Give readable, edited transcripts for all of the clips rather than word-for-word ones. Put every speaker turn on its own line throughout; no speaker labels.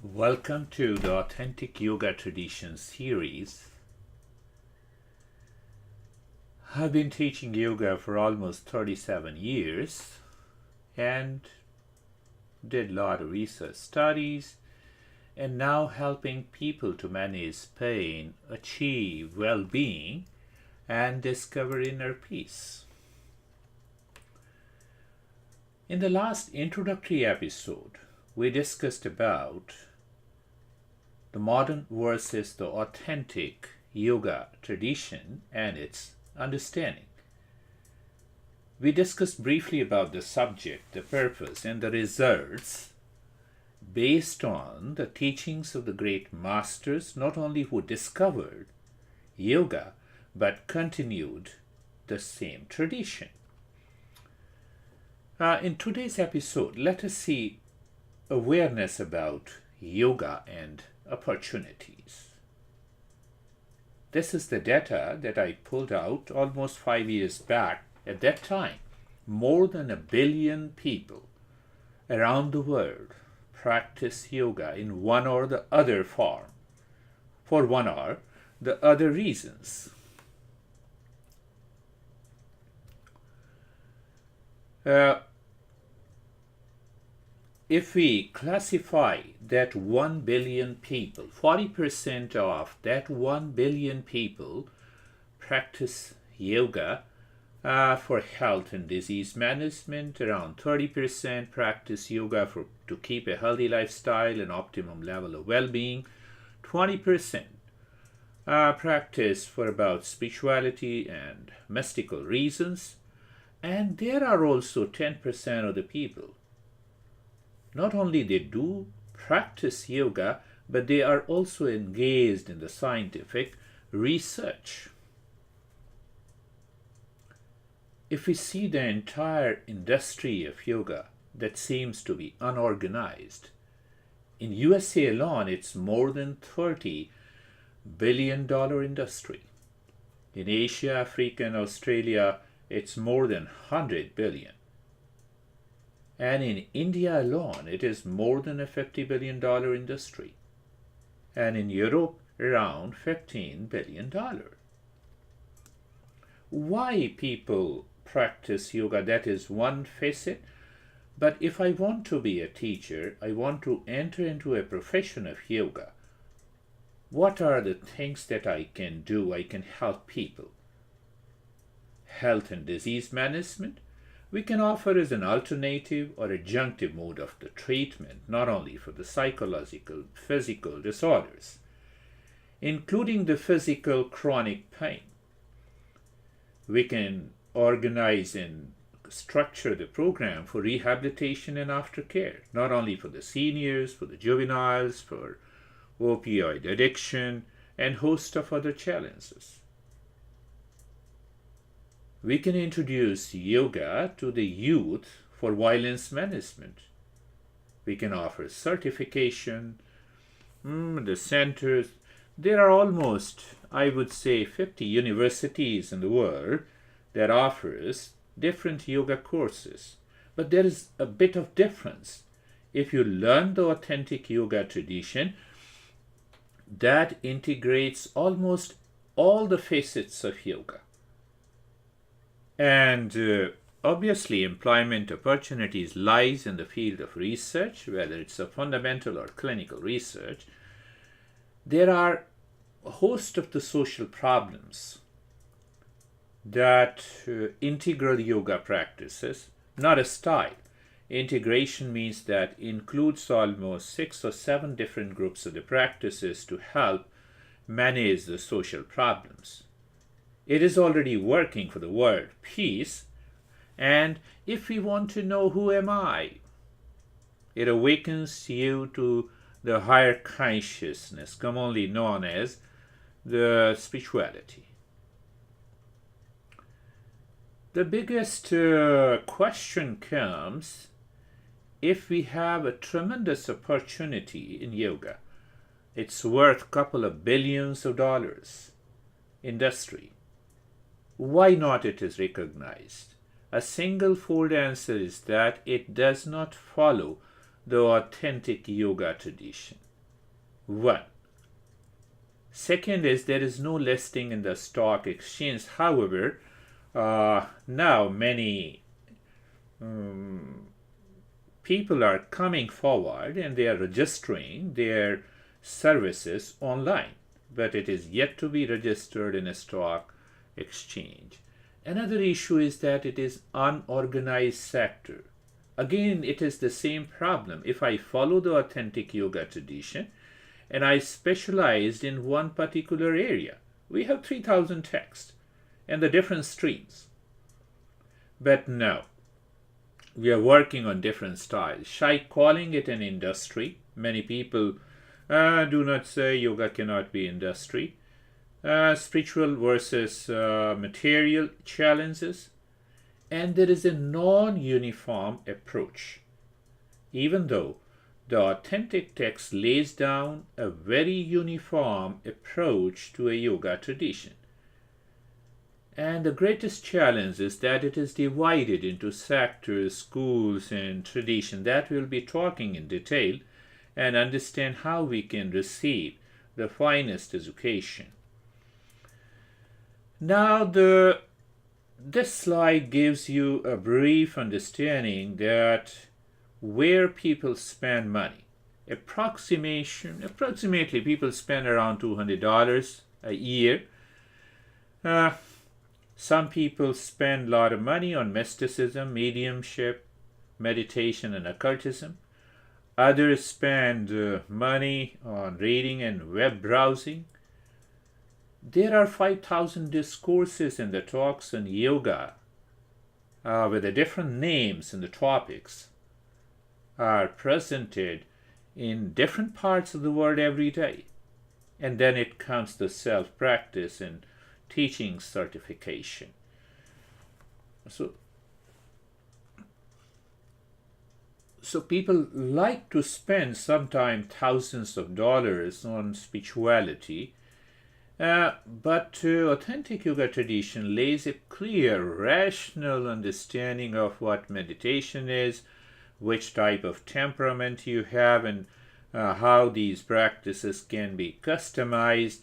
Welcome to the Authentic Yoga Tradition series. I've been teaching yoga for almost 37 years and did a lot of research studies and now helping people to manage pain, achieve well-being, and discover inner peace. In the last introductory episode, we discussed about the modern versus the authentic yoga tradition and its understanding. We discussed briefly about the subject, the purpose, and the results based on the teachings of the great masters, not only who discovered yoga but continued the same tradition. In today's episode, let us see awareness about yoga and opportunities. This is the data that I pulled out almost 5 years back. At that time, more than 1 billion people around the world practice yoga in one or the other form, for one or the other reasons. If we classify that 1 billion people, 40% of that 1 billion people practice yoga for health and disease management, around 30% practice yoga to keep a healthy lifestyle and optimum level of well-being, 20% practice for about spirituality and mystical reasons, and there are also 10% of the people not only they do practice yoga, but they are also engaged in the scientific research. If we see the entire industry of yoga that seems to be unorganized, in USA alone it's more than $30 billion industry. In Asia, Africa, and Australia it's more than 100 billion. And in India alone, it is more than a $50 billion industry. And in Europe, around $15 billion. Why people practice yoga? That is one facet. But if I want to be a teacher, I want to enter into a profession of yoga, what are the things that I can do? I can help people. Health and disease management. We can offer as an alternative or adjunctive mode of the treatment, not only for the psychological, physical disorders, including the physical chronic pain. We can organize and structure the program for rehabilitation and aftercare, not only for the seniors, for the juveniles, for opioid addiction, and host of other challenges. We can introduce yoga to the youth for violence management. We can offer certification, the centers. There are almost, I would say, 50 universities in the world that offers different yoga courses. But there is a bit of difference. If you learn the authentic yoga tradition, that integrates almost all the facets of yoga. And obviously, employment opportunities lies in the field of research, whether it's a fundamental or clinical research. There are a host of the social problems that integral yoga practices, not a style. Integration means that includes almost 6 or 7 different groups of the practices to help manage the social problems. It is already working for the world peace, and if we want to know who am I, it awakens you to the higher consciousness, commonly known as the spirituality. The biggest question comes if we have a tremendous opportunity in yoga. It's worth a couple of billions of dollars industry. Why not it is recognized? A single fold answer is that it does not follow the authentic yoga tradition. One. Second is there is no listing in the stock exchange. However, now many people are coming forward and they are registering their services online, but it is yet to be registered in a stock exchange. Another issue is that it is unorganized sector. Again, it is the same problem. If I follow the authentic yoga tradition and I specialized in one particular area, we have 3,000 texts and the different streams. But no, we are working on different styles. Shy calling it an industry. Many people do not say yoga cannot be industry. Spiritual versus material challenges. And there is a non-uniform approach. Even though the authentic text lays down a very uniform approach to a yoga tradition. And the greatest challenge is that it is divided into sectors, schools, and tradition. That we'll be talking in detail and understand how we can receive the finest education. Now, this slide gives you a brief understanding that where people spend money. Approximately people spend around $200 a year. Some people spend a lot of money on mysticism, mediumship, meditation, and occultism. Others spend money on reading and web browsing. There are 5,000 discourses in the talks on yoga with the different names and the topics are presented in different parts of the world every day. And then it comes to self-practice and teaching certification. So people like to spend sometimes thousands of dollars on spirituality, but authentic yoga tradition lays a clear, rational understanding of what meditation is, which type of temperament you have, and how these practices can be customized.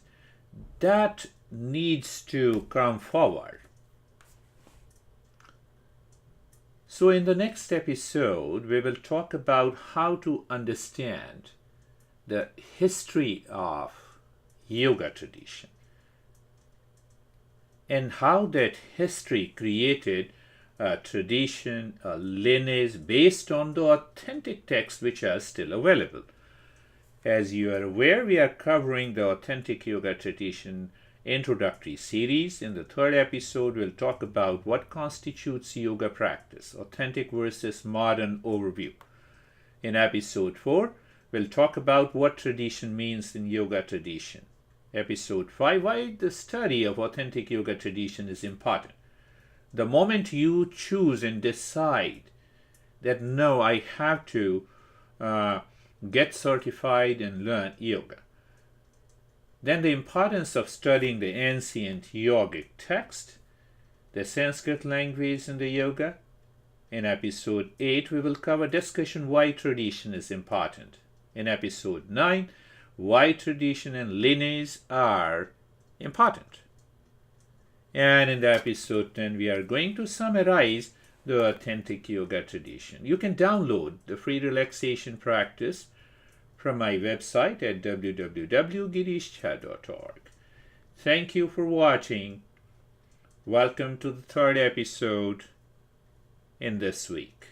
That needs to come forward. So in the next episode, we will talk about how to understand the history of yoga tradition and how that history created a tradition, a lineage based on the authentic texts which are still available. As you are aware, we are covering the authentic yoga tradition introductory series. In the third episode, we'll talk about what constitutes yoga practice, authentic versus modern overview. In episode 4, we'll talk about what tradition means in yoga tradition. Episode 5, why the study of authentic yoga tradition is important. The moment you choose and decide that no, I have to get certified and learn yoga, then the importance of studying the ancient yogic text, the Sanskrit language in the yoga. In episode 8, we will cover discussion why tradition is important. In episode 9, why tradition and lineage are important. And in the episode 10, we are going to summarize the authentic yoga tradition. You can download the free relaxation practice from my website at www.girishcha.org. Thank you for watching. Welcome to the third episode in this week.